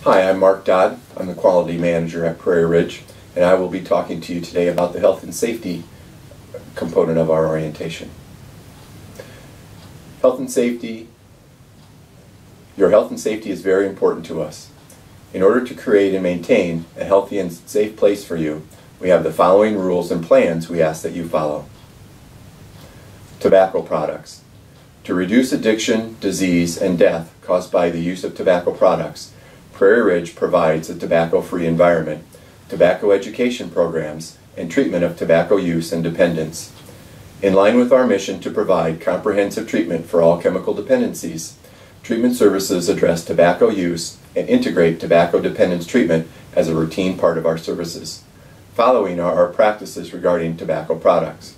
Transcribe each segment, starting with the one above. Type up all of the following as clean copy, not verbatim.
Hi, I'm Mark Dodd. I'm the Quality Manager at Prairie Ridge, and I will be talking to you today about the health and safety component of our orientation. Health and safety. Your health and safety is very important to us. In order to create and maintain a healthy and safe place for you, we have the following rules and plans we ask that you follow. Tobacco products. To reduce addiction, disease, and death caused by the use of tobacco products, Prairie Ridge provides a tobacco-free environment, tobacco education programs, and treatment of tobacco use and dependence. In line with our mission to provide comprehensive treatment for all chemical dependencies, treatment services address tobacco use and integrate tobacco dependence treatment as a routine part of our services. Following are our practices regarding tobacco products.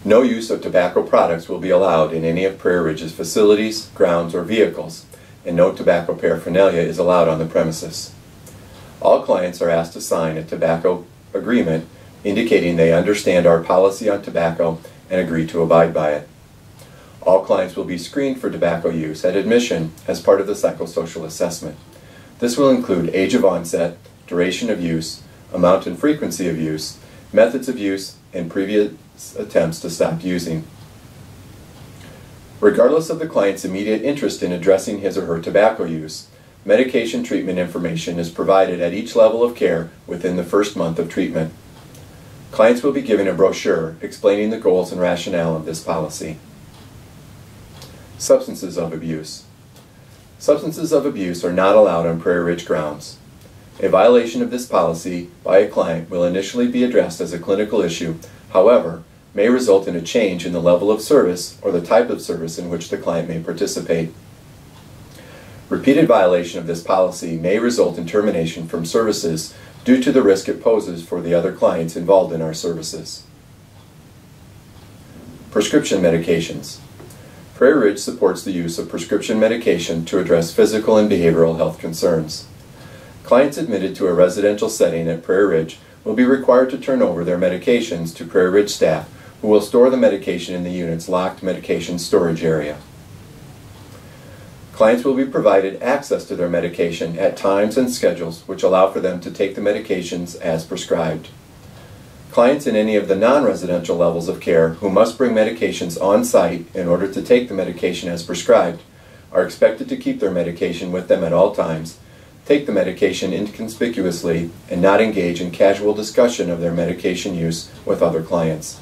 No use of tobacco products will be allowed in any of Prairie Ridge's facilities, grounds, or vehicles, and no tobacco paraphernalia is allowed on the premises. All clients are asked to sign a tobacco agreement indicating they understand our policy on tobacco and agree to abide by it. All clients will be screened for tobacco use at admission as part of the psychosocial assessment. This will include age of onset, duration of use, amount and frequency of use, methods of use, and previous attempts to stop using. Regardless of the client's immediate interest in addressing his or her tobacco use, medication treatment information is provided at each level of care within the first month of treatment. Clients will be given a brochure explaining the goals and rationale of this policy. Substances of abuse. Substances of abuse are not allowed on Prairie Ridge grounds. A violation of this policy by a client will initially be addressed as a clinical issue, however, may result in a change in the level of service or the type of service in which the client may participate. Repeated violation of this policy may result in termination from services due to the risk it poses for the other clients involved in our services. Prescription medications. Prairie Ridge supports the use of prescription medication to address physical and behavioral health concerns. Clients admitted to a residential setting at Prairie Ridge will be required to turn over their medications to Prairie Ridge staff, who will store the medication in the unit's locked medication storage area. Clients will be provided access to their medication at times and schedules which allow for them to take the medications as prescribed. Clients in any of the non-residential levels of care who must bring medications on site in order to take the medication as prescribed are expected to keep their medication with them at all times, take the medication inconspicuously, and not engage in casual discussion of their medication use with other clients.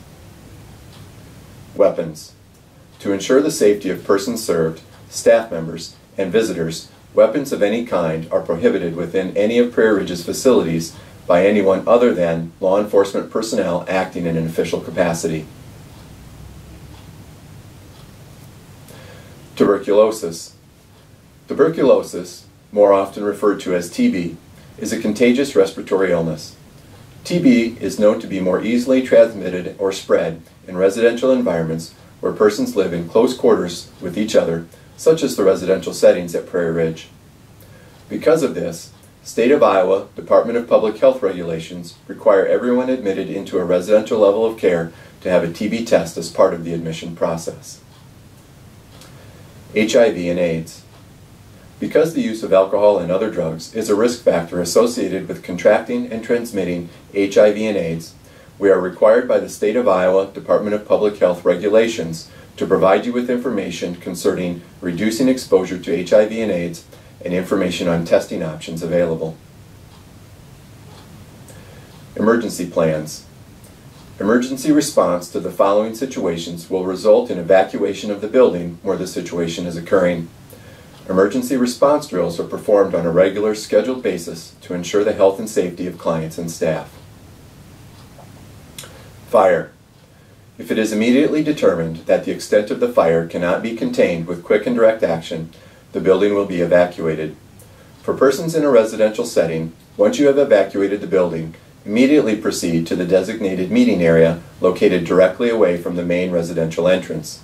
Weapons. To ensure the safety of persons served, staff members, and visitors, weapons of any kind are prohibited within any of Prairie Ridge's facilities by anyone other than law enforcement personnel acting in an official capacity. Tuberculosis. Tuberculosis, more often referred to as TB, is a contagious respiratory illness. TB is known to be more easily transmitted or spread in residential environments where persons live in close quarters with each other, such as the residential settings at Prairie Ridge. Because of this, State of Iowa Department of Public Health regulations require everyone admitted into a residential level of care to have a TB test as part of the admission process. HIV and AIDS. Because the use of alcohol and other drugs is a risk factor associated with contracting and transmitting HIV and AIDS, we are required by the State of Iowa Department of Public Health regulations to provide you with information concerning reducing exposure to HIV and AIDS and information on testing options available. Emergency plans. Emergency response to the following situations will result in evacuation of the building where the situation is occurring. Emergency response drills are performed on a regular, scheduled basis to ensure the health and safety of clients and staff. Fire. If it is immediately determined that the extent of the fire cannot be contained with quick and direct action, the building will be evacuated. For persons in a residential setting, once you have evacuated the building, immediately proceed to the designated meeting area located directly away from the main residential entrance.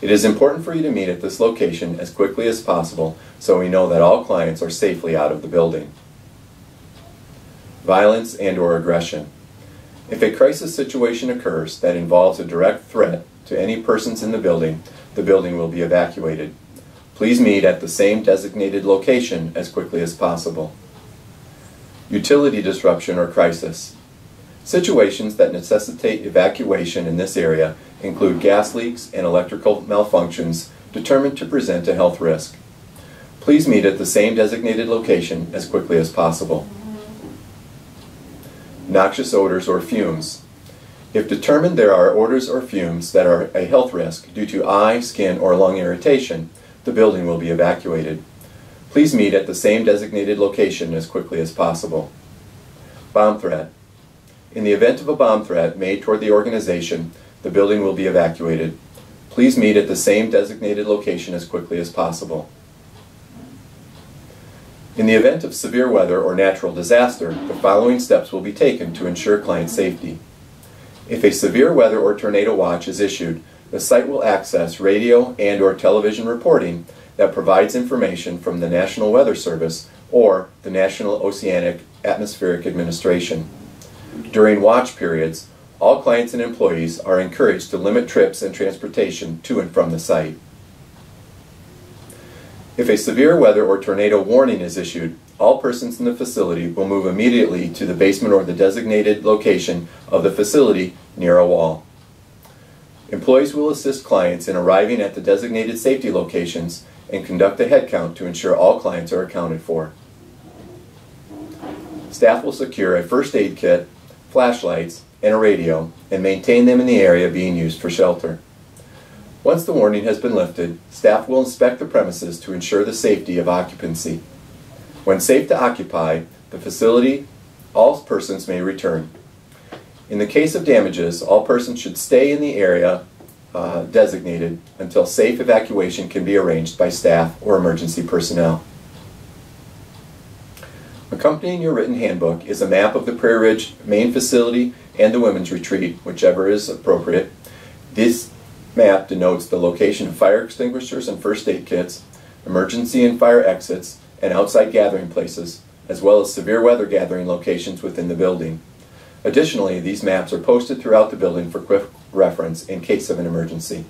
It is important for you to meet at this location as quickly as possible so we know that all clients are safely out of the building. Violence and/or aggression. If a crisis situation occurs that involves a direct threat to any persons in the building will be evacuated. Please meet at the same designated location as quickly as possible. utility disruption or crisis. Situations that necessitate evacuation in this area include gas leaks and electrical malfunctions determined to present a health risk. Please meet at the same designated location as quickly as possible. Noxious odors or fumes. If determined there are odors or fumes that are a health risk due to eye, skin, or lung irritation, the building will be evacuated. Please meet at the same designated location as quickly as possible. Bomb threat. In the event of a bomb threat made toward the organization, the building will be evacuated. Please meet at the same designated location as quickly as possible. In the event of severe weather or natural disaster, the following steps will be taken to ensure client safety. If a severe weather or tornado watch is issued, the site will access radio and/or television reporting that provides information from the National Weather Service or the National Oceanic Atmospheric Administration. During watch periods, all clients and employees are encouraged to limit trips and transportation to and from the site. If a severe weather or tornado warning is issued, all persons in the facility will move immediately to the basement or the designated location of the facility near a wall. Employees will assist clients in arriving at the designated safety locations and conduct a head count to ensure all clients are accounted for. Staff will secure a first aid kit, flashlights, and a radio, and maintain them in the area being used for shelter. Once the warning has been lifted, staff will inspect the premises to ensure the safety of occupancy. When safe to occupy the facility, all persons may return. In the case of damages, all persons should stay in the area designated until safe evacuation can be arranged by staff or emergency personnel. Accompanying your written handbook is a map of the Prairie Ridge main facility and the women's retreat, whichever is appropriate. This map denotes the location of fire extinguishers and first aid kits, emergency and fire exits, and outside gathering places, as well as severe weather gathering locations within the building. Additionally, these maps are posted throughout the building for quick reference in case of an emergency.